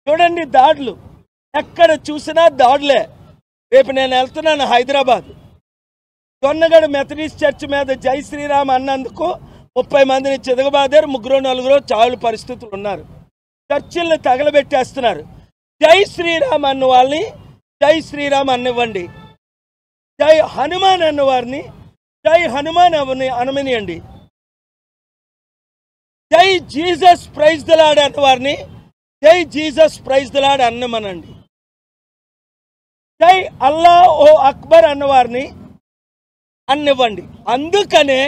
చూడండి దాడులు, ఎక్కడ చూసినా దాడులే. రేపు నేను వెళ్తున్నాను హైదరాబాద్, దొన్నగడ మెథడిస్ట్ చర్చ్ మీద జై శ్రీరామ్ అన్నందుకు 30 మందిని చితకబాదారు, 3-4 చావుల పరిస్థితులు ఉన్నారు. చర్చిల్ని తగలబెట్టేస్తున్నారు. జై శ్రీరామ్ అన్న వాళ్ళని జై శ్రీరామ్ అనివ్వండి, జై హనుమాన్ అన్న వారిని జై హనుమాన్ అనమనియండి, జై జీసస్ ప్రైజ్ ద లార్డ్ అన్న వారిని జై జీసస్ ప్రైజ్ ద లార్డ్ అన్నమనండి, జై అల్లా ఓ అక్బర్ అన్నవారిని అన్నివ్వండి. అందుకనే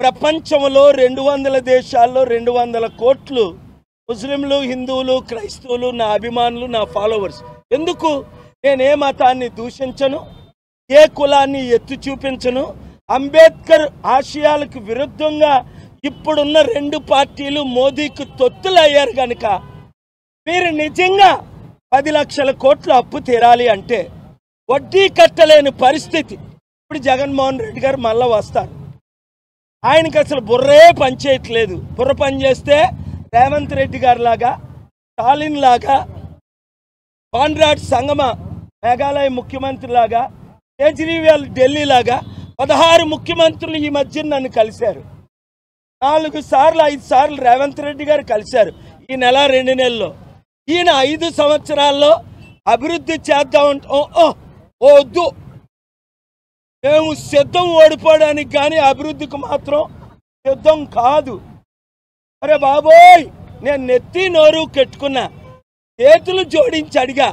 ప్రపంచంలో 200 దేశాల్లో 200 కోట్లు ముస్లింలు, హిందువులు, క్రైస్తవులు నా అభిమానులు, నా ఫాలోవర్స్. ఎందుకు? నేనే మతాన్ని దూషించను, ఏ కులాన్ని ఎత్తి చూపించను. అంబేద్కర్ ఆశయాలకు విరుద్ధంగా ఇప్పుడున్న 2 పార్టీలు మోదీకి తొత్తులయ్యారు కనుక మీరు నిజంగా 10 లక్షల కోట్లు అప్పు తీరాలి అంటే వడ్డీ కట్టలేని పరిస్థితి. ఇప్పుడు జగన్మోహన్ రెడ్డి గారు మళ్ళా వస్తారు. ఆయనకి అసలు బుర్రే పనిచేయట్లేదు. బుర్ర పనిచేస్తే రేవంత్ రెడ్డి గారి లాగా, స్టాలిన్ లాగా, కాన్రాడ్ సంగమ మేఘాలయ ముఖ్యమంత్రి లాగా, కేజ్రీవాల్ ఢిల్లీ లాగా 16 ముఖ్యమంత్రులు ఈ మధ్య నన్ను కలిశారు. 4 సార్లు 5 సార్లు రేవంత్ రెడ్డి గారు కలిశారు ఈ నెల 2 నెలల్లో. ఈయన 5 సంవత్సరాల్లో అభివృద్ధి చేద్దామంటే వద్దు, మేము సిద్ధం ఓడిపోవడానికి కానీ అభివృద్ధికి మాత్రం సిద్ధం కాదు. అరే బాబోయ్, నేను నెత్తి నోరు కెట్టుకున్నా, చేతులు జోడించి అడిగా,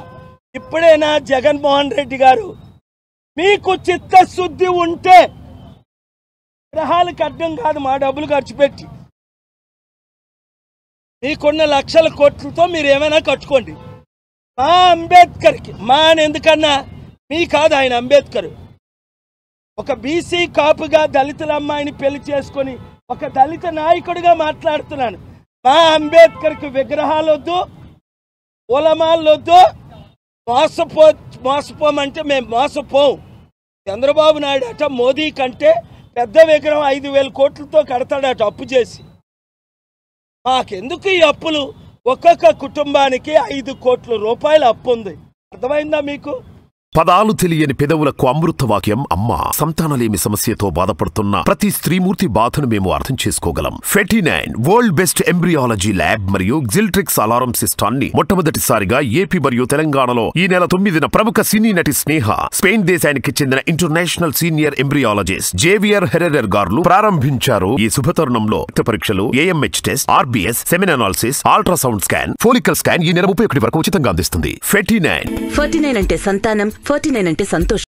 ఇప్పుడైనా జగన్మోహన్ రెడ్డి గారు మీకు చిత్తశుద్ధి ఉంటే గ్రహాలకు అడ్డం కాదు మా డబ్బులు ఖర్చు పెట్టి మీకున్న లక్షల కోట్లతో మీరు ఏమైనా కట్టుకోండి. మా అంబేద్కర్కి, మా అని ఎందుకన్నా, మీ కాదు ఆయన అంబేద్కర్. ఒక బీసీ కాపుగా దళితుల అమ్మాయిని పెళ్లి చేసుకొని ఒక దళిత నాయకుడిగా మాట్లాడుతున్నాను. మా అంబేద్కర్కి విగ్రహాలు వద్దు, ఉలమాలు వద్దు. మోసపోమంటే మేము మోసపోం. చంద్రబాబు నాయుడు అట మోదీ కంటే పెద్ద విగ్రహం 5,000 కోట్లతో కడతాడట అప్పు చేసి. మాకెందుకు ఈ అప్పులు? ఒక్కొక్క కుటుంబానికి 5 కోట్ల రూపాయల అప్పు ఉంది. అర్థమైందా మీకు? పదాలు తెలియని పెదవులకు అమృత వాక్యం అమ్మ. సంతానలేమి సమస్యతో బాధపడుతున్న ప్రతి స్త్రీమూర్తి బాధను మేము అర్థం చేసుకోగలం. Fertinine world best embryology lab మరియు జిల్ట్రిక్స్ అలారం సిస్టాన్ని మొట్టమొదటిసారిగా ఏపీ మరియు తెలంగాణలో ఈ నెల 9న ప్రముఖ సినీ నటి స్నేహ, స్పెయిన్ దేశానికి చెందిన international senior embryologist Javier Herrera గారు ప్రారంభించారు. ఈ శుభతరుణంలో రక్త పరీక్షలు, AMH test, RBS, semen analysis, ultrasound scan, follicle scan ఈ నెల 31 వరకు ఉచితంగా అందిస్తుంది. ఫెర్టినైన్ అంటే సంతానం, 49 అంటే సంతోషం.